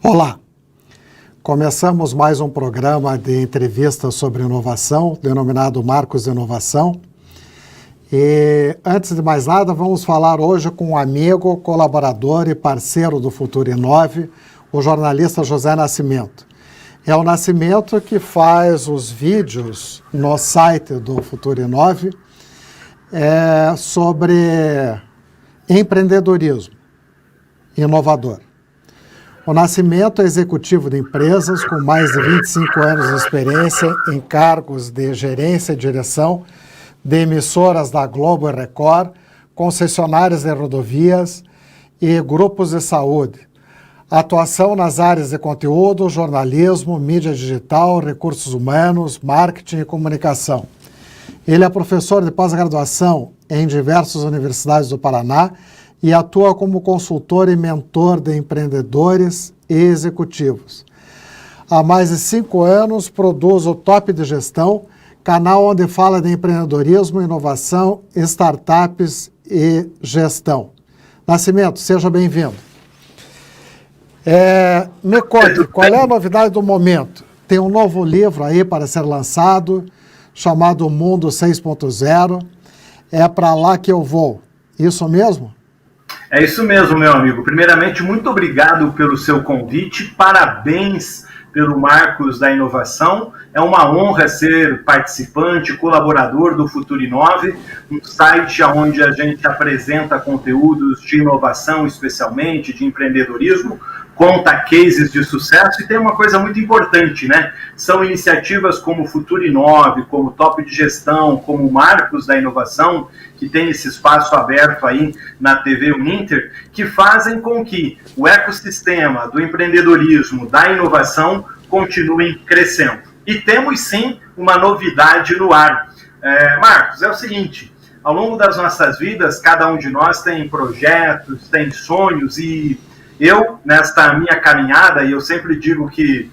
Olá, começamos mais um programa de entrevistas sobre inovação, denominado Marcos de Inovação. E antes de mais nada, vamos falar hoje com um amigo, colaborador e parceiro do Futuro Inove, o jornalista José Nascimento. É o Nascimento que faz os vídeos no site do Futuro Inove sobre empreendedorismo inovador. O Nascimento é executivo de empresas com mais de 25 anos de experiência em cargos de gerência e direção de emissoras da Globo e Record, concessionárias de rodovias e grupos de saúde. Atuação nas áreas de conteúdo, jornalismo, mídia digital, recursos humanos, marketing e comunicação. Ele é professor de pós-graduação em diversas universidades do Paraná e atua como consultor e mentor de empreendedores e executivos. Há mais de 5 anos produz o Top de Gestão, canal onde fala de empreendedorismo, inovação, startups e gestão. Nascimento, seja bem-vindo. Me conte, qual é a novidade do momento? Tem um novo livro aí para ser lançado, chamado Mundo 6.0. É para lá que eu vou. Isso mesmo? É isso mesmo, meu amigo. Primeiramente, muito obrigado pelo seu convite. Parabéns pelo Marcos da Inovação. É uma honra ser participante, colaborador do Futuro Inove, um site onde a gente apresenta conteúdos de inovação, especialmente de empreendedorismo, conta cases de sucesso, e tem uma coisa muito importante, né? São iniciativas como Futuro Inove, como Top de Gestão, como Marcos da Inovação, que tem esse espaço aberto aí na TV Uninter, que fazem com que o ecossistema do empreendedorismo, da inovação, continue crescendo. E temos sim uma novidade no ar. Marcos, é o seguinte: ao longo das nossas vidas, cada um de nós tem projetos, tem sonhos, e eu, nesta minha caminhada, e eu sempre digo que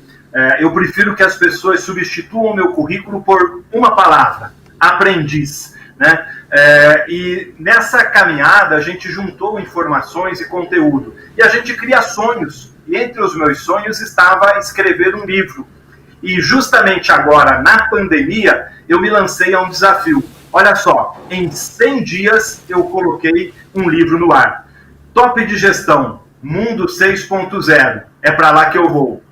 eu prefiro que as pessoas substituam o meu currículo por uma palavra: aprendiz, né? E nessa caminhada a gente juntou informações e conteúdo, e a gente cria sonhos, e entre os meus sonhos estava escrever um livro. E justamente agora, na pandemia, eu me lancei a um desafio. Olha só, em 100 dias eu coloquei um livro no ar. Top de Gestão, Mundo 6.0, é para lá que eu vou.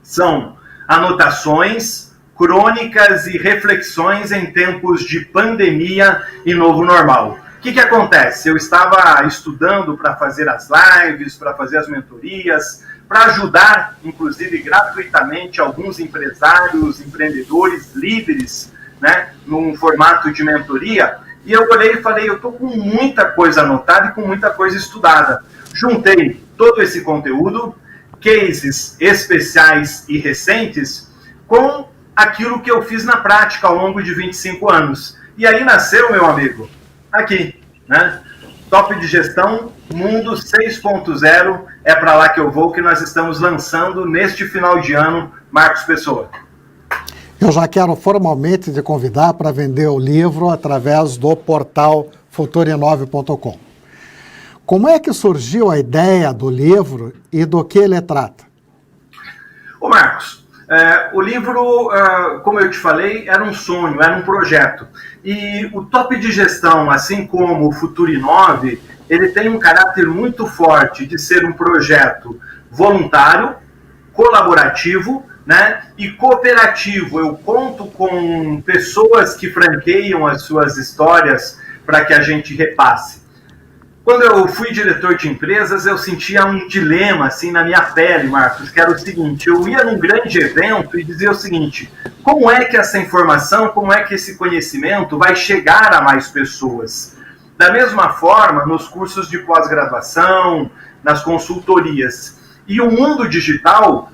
São anotações, crônicas e reflexões em tempos de pandemia e novo normal. O que acontece? Eu estava estudando para fazer as lives, para fazer as mentorias, para ajudar, inclusive gratuitamente, alguns empresários, empreendedores, líderes, né, num formato de mentoria. E eu olhei e falei, eu estou com muita coisa anotada e com muita coisa estudada. Juntei todo esse conteúdo, cases especiais e recentes, com aquilo que eu fiz na prática ao longo de 25 anos. E aí nasceu, meu amigo, aqui, né? Top de Gestão, Mundo 6.0, é para lá que eu vou, que nós estamos lançando neste final de ano, Marcos Pessoa. Eu já quero formalmente te convidar para vender o livro através do portal futurinove.com. Como é que surgiu a ideia do livro e do que ele trata? Ô Marcos, o livro, como eu te falei, era um sonho, era um projeto. E o Top de Gestão, assim como o Futuro Inove, ele tem um caráter muito forte de ser um projeto voluntário, colaborativo, né, e cooperativo. Eu conto com pessoas que franqueiam as suas histórias para que a gente repasse. Quando eu fui diretor de empresas, eu sentia um dilema assim na minha pele, Marcos, que era o seguinte: eu ia num grande evento e dizia o seguinte: como é que essa informação, como é que esse conhecimento vai chegar a mais pessoas? Da mesma forma, nos cursos de pós-graduação, nas consultorias. E o mundo digital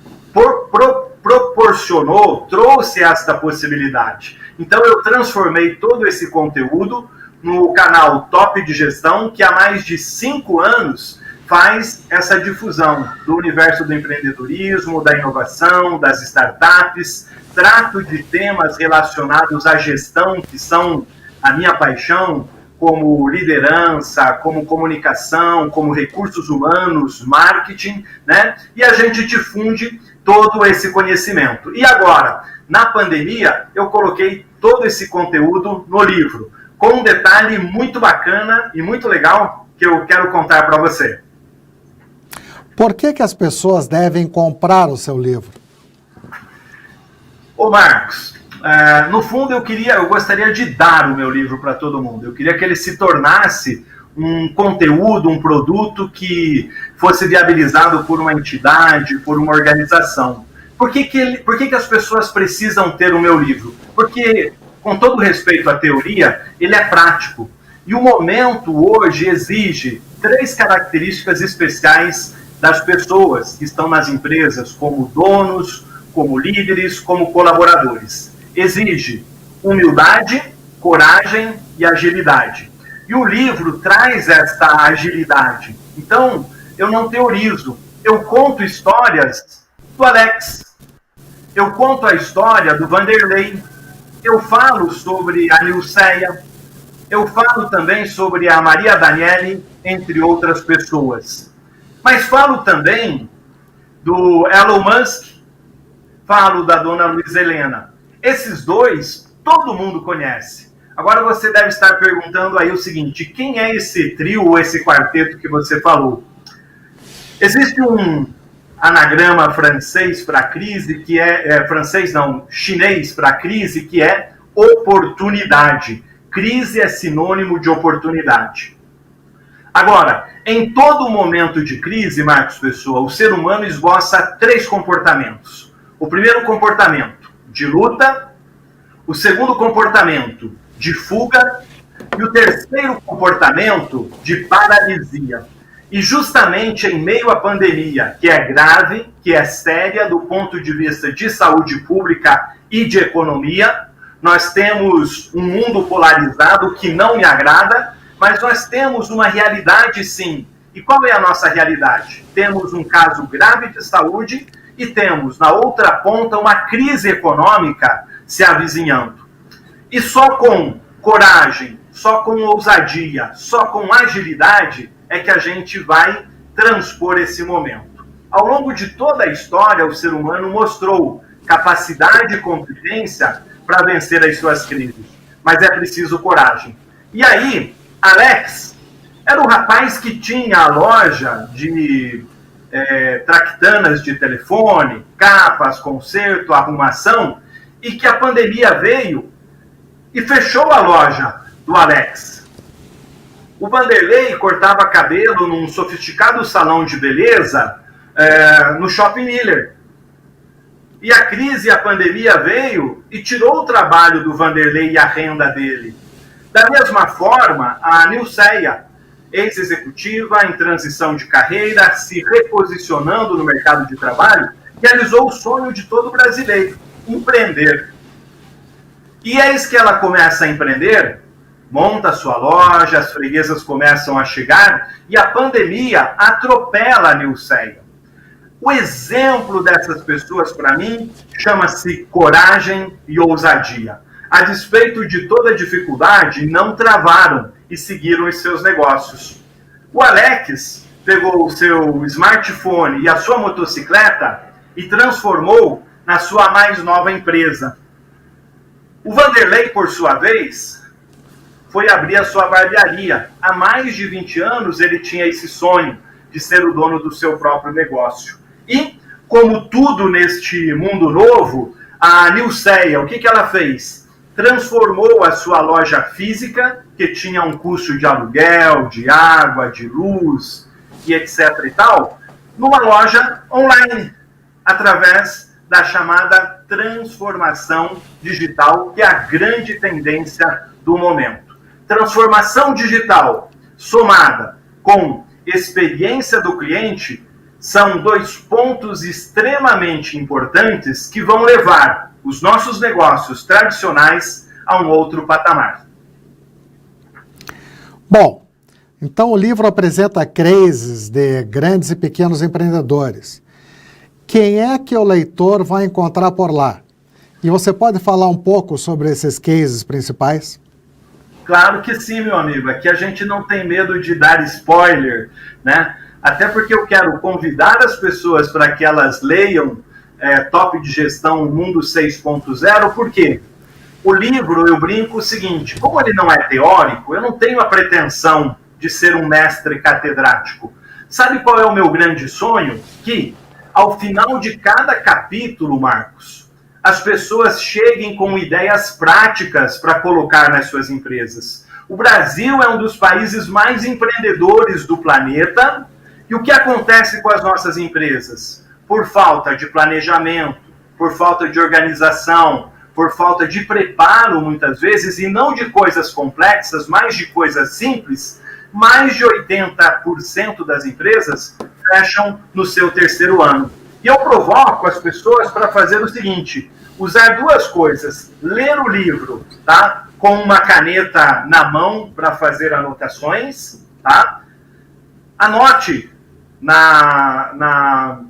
proporcionou, trouxe esta possibilidade. Então eu transformei todo esse conteúdo no canal Top de Gestão, que há mais de 5 anos faz essa difusão do universo do empreendedorismo, da inovação, das startups. Trato de temas relacionados à gestão, que são a minha paixão, como liderança, como comunicação, como recursos humanos, marketing, né? E a gente difunde todo esse conhecimento. E agora, na pandemia, eu coloquei todo esse conteúdo no livro, com um detalhe muito bacana e muito legal que eu quero contar para você. Por que as pessoas devem comprar o seu livro? Ô Marcos, no fundo eu gostaria de dar o meu livro para todo mundo. Eu queria que ele se tornasse um conteúdo, um produto que fosse viabilizado por uma entidade, por uma organização. Por que as pessoas precisam ter o meu livro? Porque, com todo respeito à teoria, ele é prático. E o momento hoje exige 3 características especiais das pessoas que estão nas empresas, como donos, como líderes, como colaboradores. Exige humildade, coragem e agilidade. E o livro traz essa agilidade. Então, eu não teorizo, eu conto histórias do Alex, eu conto a história do Vanderlei, eu falo sobre a Nilceia, eu falo também sobre a Maria Daniele, entre outras pessoas. Mas falo também do Elon Musk, falo da dona Luiz Helena. Esses 2, todo mundo conhece. Agora você deve estar perguntando aí o seguinte, quem é esse trio ou esse quarteto que você falou? Existe um anagrama francês para crise, que chinês para crise, que é oportunidade. Crise é sinônimo de oportunidade. Agora, em todo momento de crise, Marcos Pessoa, o ser humano esboça 3 comportamentos. O primeiro comportamento, de luta. O segundo comportamento, de fuga. E o terceiro comportamento, de paralisia. E justamente em meio à pandemia, que é grave, que é séria do ponto de vista de saúde pública e de economia, nós temos um mundo polarizado que não me agrada, mas nós temos uma realidade sim. E qual é a nossa realidade? Temos um caso grave de saúde e temos, na outra ponta, uma crise econômica se avizinhando. E só com coragem, só com ousadia, só com agilidade é que a gente vai transpor esse momento. Ao longo de toda a história, o ser humano mostrou capacidade e competência para vencer as suas crises. Mas é preciso coragem. E aí, Alex era um rapaz que tinha a loja de traquitanas de telefone, capas, conserto, arrumação, e que a pandemia veio e fechou a loja do Alex. O Vanderlei cortava cabelo num sofisticado salão de beleza no Shopping Miller. E a crise e a pandemia veio e tirou o trabalho do Vanderlei e a renda dele. Da mesma forma, a Nilceia, ex-executiva em transição de carreira, se reposicionando no mercado de trabalho, realizou o sonho de todo brasileiro, empreender. E eis que ela começa a empreender, monta sua loja, as freguesas começam a chegar e a pandemia atropela a Nilceia. O exemplo dessas pessoas, para mim, chama-se coragem e ousadia. A despeito de toda dificuldade, não travaram e seguiram os seus negócios. O Alex pegou o seu smartphone e a sua motocicleta e transformou na sua mais nova empresa. O Vanderlei, por sua vez, foi abrir a sua barbearia. Há mais de 20 anos ele tinha esse sonho de ser o dono do seu próprio negócio. E, como tudo neste mundo novo, a Nilceia, o que ela fez? Transformou a sua loja física, que tinha um custo de aluguel, de água, de luz, e etc. e tal, numa loja online, através da chamada transformação digital, que é a grande tendência do momento. Transformação digital somada com experiência do cliente são 2 pontos extremamente importantes que vão levar os nossos negócios tradicionais a um outro patamar. Bom, então o livro apresenta cases de grandes e pequenos empreendedores. Quem é que o leitor vai encontrar por lá? E você pode falar um pouco sobre esses cases principais? Claro que sim, meu amigo. Aqui a gente não tem medo de dar spoiler, né? Até porque eu quero convidar as pessoas para que elas leiam Top de Gestão Mundo 6.0, por quê? O livro, eu brinco o seguinte, como ele não é teórico, eu não tenho a pretensão de ser um mestre catedrático. Sabe qual é o meu grande sonho? Que, ao final de cada capítulo, Marcos, as pessoas cheguem com ideias práticas para colocar nas suas empresas. O Brasil é um dos países mais empreendedores do planeta. E o que acontece com as nossas empresas? Por falta de planejamento, por falta de organização, por falta de preparo, muitas vezes, e não de coisas complexas, mas de coisas simples, mais de 80% das empresas fecham no seu terceiro ano. E eu provoco as pessoas para fazer o seguinte, usar duas coisas, ler o livro, tá? Com uma caneta na mão para fazer anotações, tá? Anote na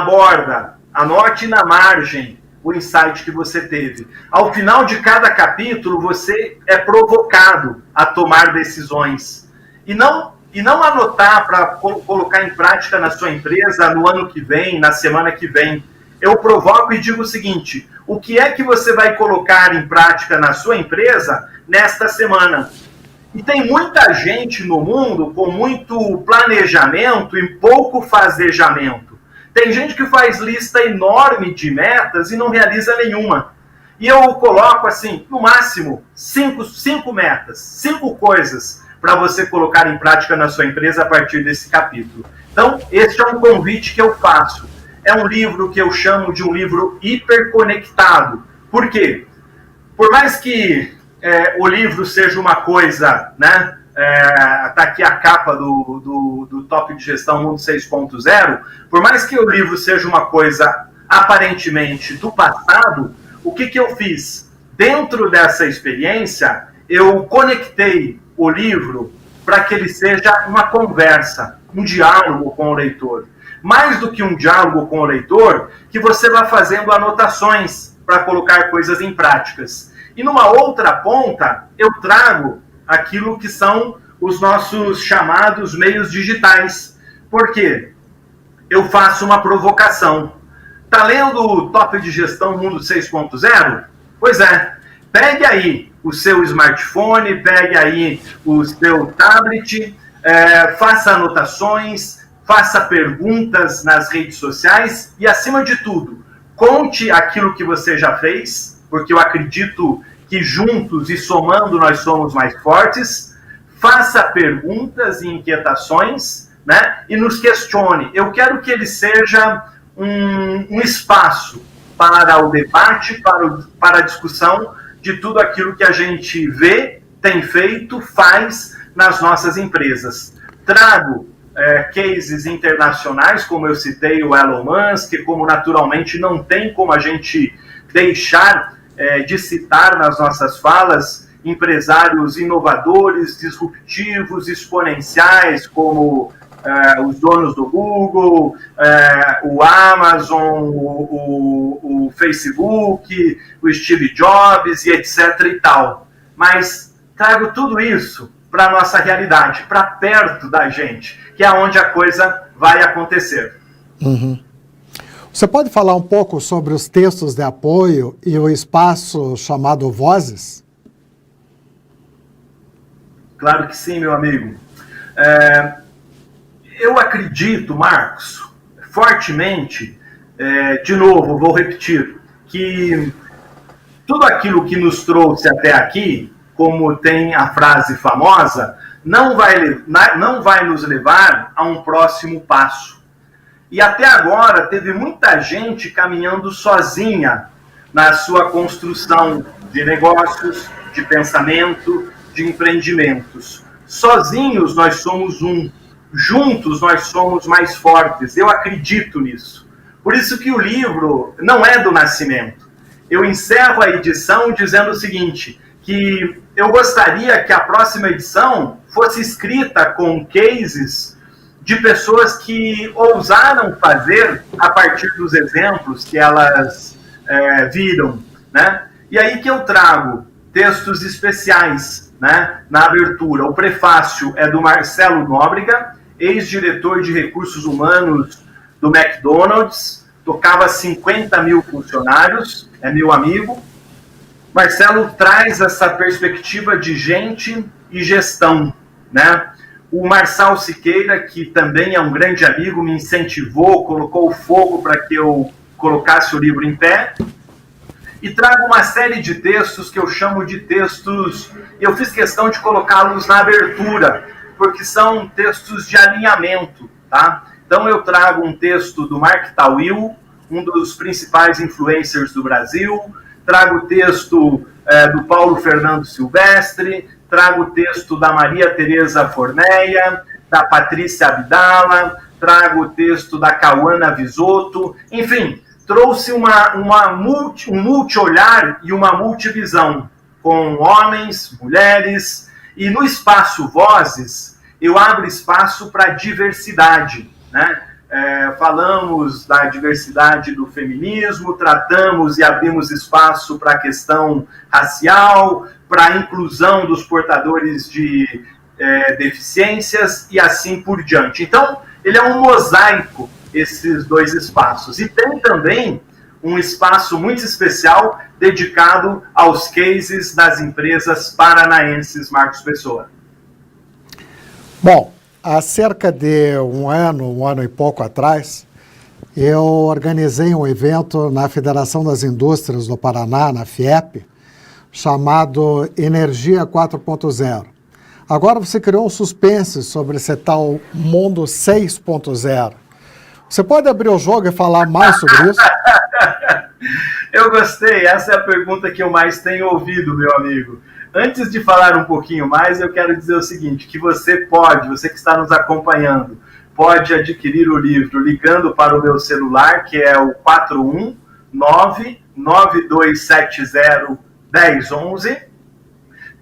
borda, anote na margem o insight que você teve. Ao final de cada capítulo, você é provocado a tomar decisões. E não anotar para colocar em prática na sua empresa no ano que vem, na semana que vem. Eu provoco e digo o seguinte, o que é que você vai colocar em prática na sua empresa nesta semana? E tem muita gente no mundo com muito planejamento e pouco fazejamento. Tem gente que faz lista enorme de metas e não realiza nenhuma. E eu coloco assim, no máximo, cinco metas, 5 coisas para você colocar em prática na sua empresa a partir desse capítulo. Então, esse é um convite que eu faço. É um livro que eu chamo de um livro hiperconectado. Por quê? Por mais que o livro seja uma coisa, né? Tá aqui a capa do Top de Gestão Mundo 6.0, por mais que o livro seja uma coisa aparentemente do passado, o que eu fiz? Dentro dessa experiência, eu conectei o livro para que ele seja uma conversa, um diálogo com o leitor. Mais do que um diálogo com o leitor, que você vai fazendo anotações para colocar coisas em práticas. E numa outra ponta, eu trago aquilo que são os nossos chamados meios digitais. Por quê? Eu faço uma provocação. Tá lendo o Top de Gestão Mundo 6.0? Pois é, pegue aí o seu smartphone, pegue aí o seu tablet, faça anotações, faça perguntas nas redes sociais e, acima de tudo, conte aquilo que você já fez, porque eu acredito que juntos e somando nós somos mais fortes. Faça perguntas e inquietações, né? E nos questione. Eu quero que ele seja um espaço para o debate, para a discussão de tudo aquilo que a gente vê, tem feito, faz nas nossas empresas. Trago cases internacionais, como eu citei o Elon Musk, como naturalmente não tem como a gente deixar de citar nas nossas falas empresários inovadores, disruptivos, exponenciais, como os donos do Google, o Amazon, o Facebook, o Steve Jobs e etc. e tal. Mas trago tudo isso para a nossa realidade, para perto da gente, que é onde a coisa vai acontecer. Uhum. Você pode falar um pouco sobre os textos de apoio e o espaço chamado Vozes? Claro que sim, meu amigo. Eu acredito, Marcos, fortemente, de novo, vou repetir, que tudo aquilo que nos trouxe até aqui, como tem a frase famosa, não vai nos levar a um próximo passo. E até agora teve muita gente caminhando sozinha na sua construção de negócios, de pensamento, de empreendimentos. Sozinhos nós somos um, juntos nós somos mais fortes. Eu acredito nisso. Por isso que o livro não é do nascimento. Eu encerro a edição dizendo o seguinte, que eu gostaria que a próxima edição fosse escrita com cases de pessoas que ousaram fazer a partir dos exemplos que elas viram, né? E aí que eu trago textos especiais né, na abertura. O prefácio é do Marcelo Nóbrega, ex-diretor de recursos humanos do McDonald's, tocava 50 mil funcionários, é meu amigo. Marcelo traz essa perspectiva de gente e gestão, né? O Marçal Siqueira, que também é um grande amigo, me incentivou, colocou fogo para que eu colocasse o livro em pé. E trago uma série de textos que eu chamo de textos, e eu fiz questão de colocá-los na abertura, porque são textos de alinhamento, tá? Então eu trago um texto do Mark Tawil, um dos principais influencers do Brasil, trago o texto do Paulo Fernando Silvestre, trago o texto da Maria Tereza Forneia, da Patrícia Abdala, trago o texto da Cauana Visotto, enfim, trouxe um multi-olhar e uma multivisão, com homens, mulheres, e no espaço Vozes, eu abro espaço para diversidade, né? Falamos da diversidade do feminismo, tratamos e abrimos espaço para a questão racial, para a inclusão dos portadores de deficiências e assim por diante. Então, ele é um mosaico, esses dois espaços. E tem também um espaço muito especial dedicado aos cases das empresas paranaenses, Marcos Pessoa. Bom, há cerca de um ano e pouco atrás, eu organizei um evento na Federação das Indústrias do Paraná, na FIEP, chamado Energia 4.0. Agora você criou um suspense sobre esse tal mundo 6.0. Você pode abrir o jogo e falar mais sobre isso? Eu gostei, essa é a pergunta que eu mais tenho ouvido, meu amigo. Antes de falar um pouquinho mais, eu quero dizer o seguinte, que você que está nos acompanhando, pode adquirir o livro ligando para o meu celular, que é o 419-9270-1011,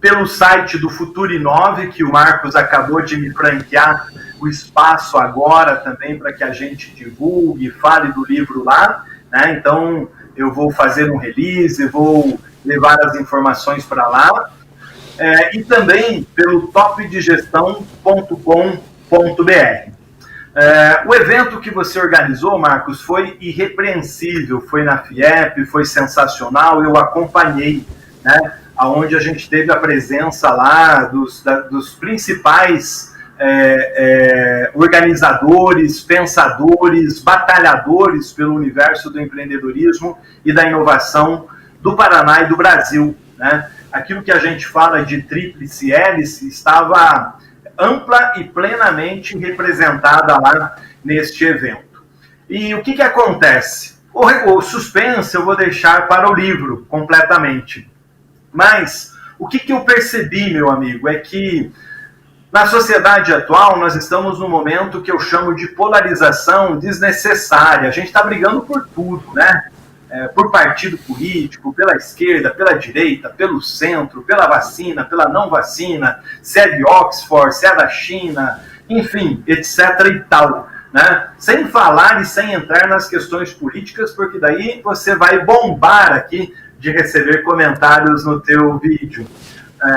pelo site do Futurinove, que o Marcos acabou de me franquear o espaço agora também para que a gente divulgue, fale do livro lá, né? Então, eu vou fazer um release, vou levar as informações para lá, e também pelo topdegestão.com.br. O evento que você organizou, Marcos, foi irrepreensível, foi na FIEP, foi sensacional, eu acompanhei, né, onde a gente teve a presença lá dos principais organizadores, pensadores, batalhadores pelo universo do empreendedorismo e da inovação do Paraná e do Brasil, né? Aquilo que a gente fala de tríplice hélice estava ampla e plenamente representada lá neste evento. E o que acontece? O suspense eu vou deixar para o livro completamente. Mas o que eu percebi, meu amigo, é que na sociedade atual nós estamos num momento que eu chamo de polarização desnecessária. A gente está brigando por tudo, né? Por partido político, pela esquerda, pela direita, pelo centro, pela vacina, pela não vacina, se é de Oxford, se é da China, enfim, etc. e tal, né? Sem falar e sem entrar nas questões políticas, porque daí você vai bombar aqui de receber comentários no teu vídeo.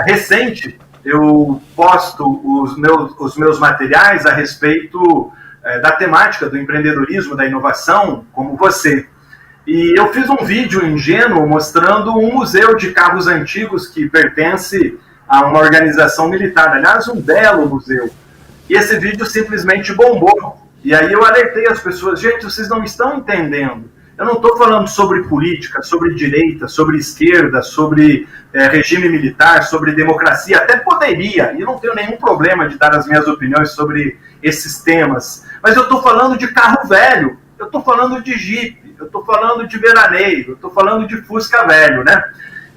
Recente, eu posto os meus materiais a respeito da temática do empreendedorismo, da inovação, como você. E eu fiz um vídeo ingênuo mostrando um museu de carros antigos que pertence a uma organização militar. Aliás, um belo museu. E esse vídeo simplesmente bombou. E aí eu alertei as pessoas, gente, vocês não estão entendendo. Eu não estou falando sobre política, sobre direita, sobre esquerda, sobre regime militar, sobre democracia. Até poderia, e não tenho nenhum problema de dar as minhas opiniões sobre esses temas. Mas eu estou falando de carro velho, eu estou falando de Jeep, eu estou falando de veraneio, eu estou falando de Fusca velho, né?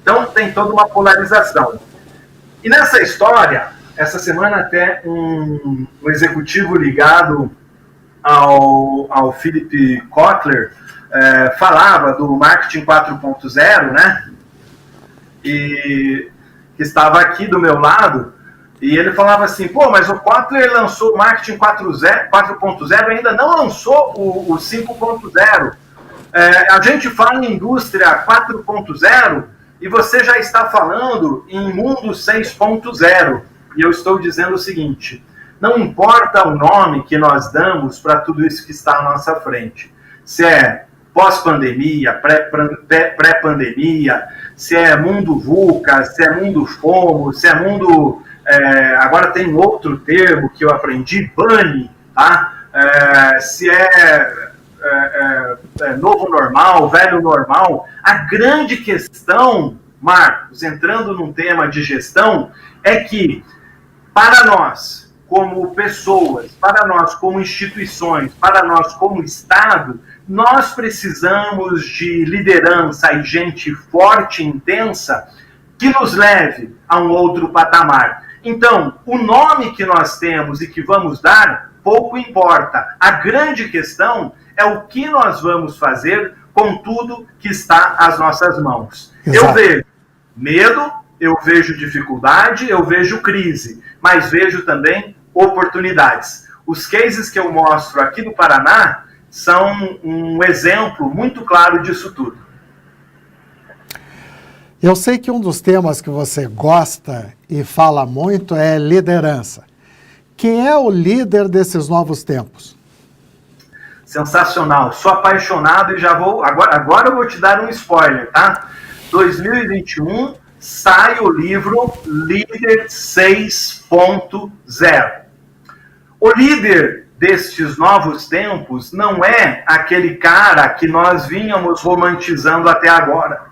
Então tem toda uma polarização. E nessa história, essa semana até um executivo ligado ao Philip Kotler falava do marketing 4.0, né? E que estava aqui do meu lado, e ele falava assim, pô, mas o Kotler lançou o marketing 4.0 e ainda não lançou o 5.0. A gente fala em indústria 4.0 E você já está falando em mundo 6.0. E eu estou dizendo o seguinte: não importa o nome que nós damos para tudo isso que está à nossa frente. Se é pós-pandemia, pré-pandemia, se é mundo VUCA, se é mundo FOMO, se é mundo... agora tem outro termo que eu aprendi, BANI, tá? Se é novo normal, velho normal. A grande questão, Marcos, entrando num tema de gestão, é que para nós, como pessoas, para nós como instituições, para nós como Estado, nós precisamos de liderança e gente forte e intensa que nos leve a um outro patamar. Então, o nome que nós temos e que vamos dar, pouco importa. A grande questão é o que nós vamos fazer com tudo que está às nossas mãos. Exato. Eu vejo medo, eu vejo dificuldade, eu vejo crise, mas vejo também oportunidades. Os cases que eu mostro aqui do Paraná são um exemplo muito claro disso tudo. Eu sei que um dos temas que você gosta e fala muito é liderança. Quem é o líder desses novos tempos? Sensacional. Sou apaixonado e já vou... Agora eu vou te dar um spoiler, tá? 2021 sai o livro Líder 6.0. O líder destes novos tempos não é aquele cara que nós vínhamos romantizando até agora.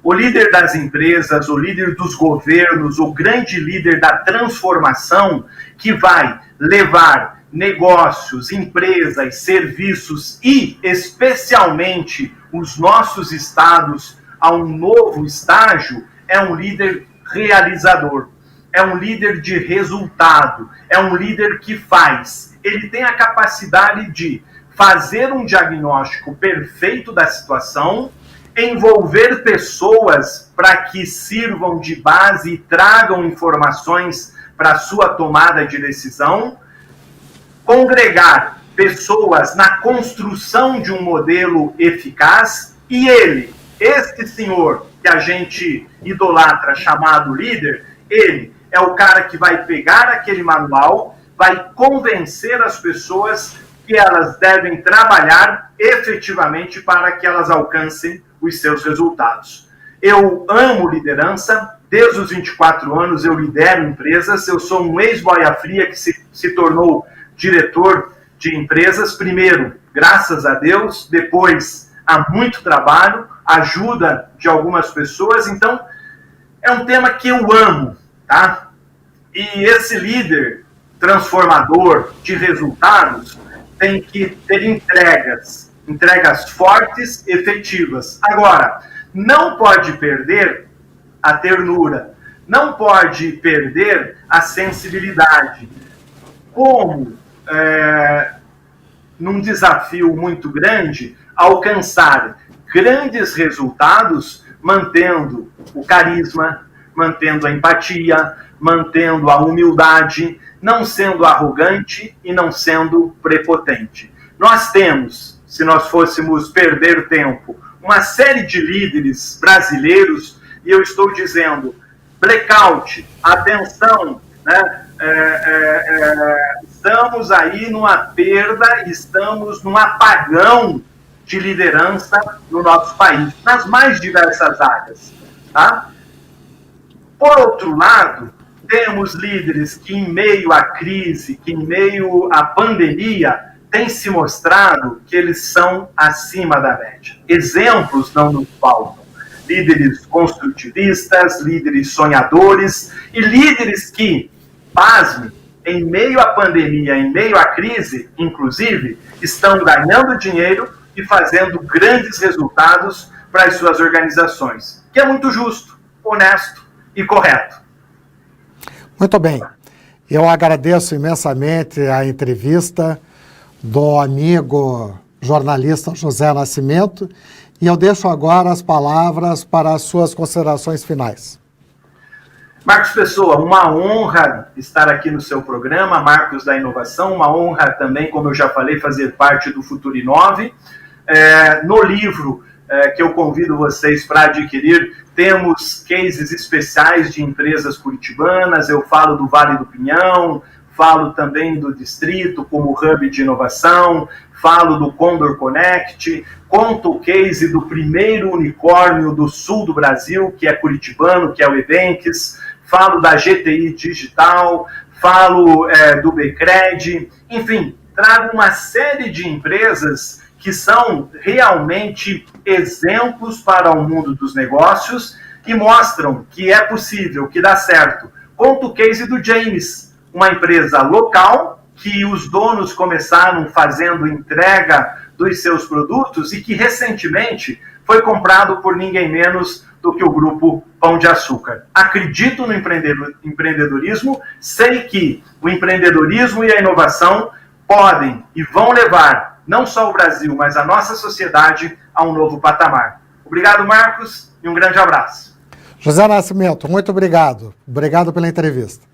O líder das empresas, o líder dos governos, o grande líder da transformação que vai levar negócios, empresas, serviços e, especialmente, os nossos estados a um novo estágio, é um líder realizador, é um líder de resultado, é um líder que faz. Ele tem a capacidade de fazer um diagnóstico perfeito da situação, envolver pessoas para que sirvam de base e tragam informações para a sua tomada de decisão, congregar pessoas na construção de um modelo eficaz e ele, este senhor que a gente idolatra chamado líder, ele é o cara que vai pegar aquele manual, vai convencer as pessoas que elas devem trabalhar efetivamente para que elas alcancem os seus resultados. Eu amo liderança, desde os 24 anos eu lidero empresas, eu sou um ex-boia fria que se tornou diretor de empresas, primeiro, graças a Deus, depois, há muito trabalho, ajuda de algumas pessoas, então, é um tema que eu amo, tá? E esse líder transformador de resultados tem que ter entregas fortes, efetivas. Agora, não pode perder a ternura, não pode perder a sensibilidade. Como, num desafio muito grande, alcançar grandes resultados mantendo o carisma, mantendo a empatia, mantendo a humildade, não sendo arrogante e não sendo prepotente. Nós temos, se nós fôssemos perder tempo, uma série de líderes brasileiros, e eu estou dizendo, blackout, atenção, né? Estamos aí numa perda, estamos num apagão de liderança no nosso país, nas mais diversas áreas, tá? Por outro lado, temos líderes que em meio à crise, que em meio à pandemia, têm se mostrado que eles são acima da média. Exemplos não nos faltam. Líderes construtivistas, líderes sonhadores e líderes que, pasme, em meio à pandemia, em meio à crise, inclusive, estão ganhando dinheiro e fazendo grandes resultados para as suas organizações, que é muito justo, honesto e correto. Muito bem. Eu agradeço imensamente a entrevista do amigo jornalista José Nascimento e eu deixo agora as palavras para as suas considerações finais. Marcos Pessoa, uma honra estar aqui no seu programa, Marcos da Inovação, uma honra também, como eu já falei, fazer parte do Futuro Inove. No livro, que eu convido vocês para adquirir. Temos cases especiais de empresas curitibanas, eu falo do Vale do Pinhão, falo também do Distrito como hub de inovação, falo do Condor Connect, conto o case do primeiro unicórnio do sul do Brasil, que é curitibano, que é o Evenques, falo da GTI Digital, falo do Becred, enfim, trago uma série de empresas que são realmente exemplos para o mundo dos negócios e mostram que é possível, que dá certo. Conto o case do James, uma empresa local que os donos começaram fazendo entrega dos seus produtos e que recentemente foi comprado por ninguém menos do que o grupo Pão de Açúcar. Acredito no empreendedorismo, sei que o empreendedorismo e a inovação podem e vão levar não só o Brasil, mas a nossa sociedade a um novo patamar. Obrigado, Marcos, e um grande abraço. José Nascimento, muito obrigado. Obrigado pela entrevista.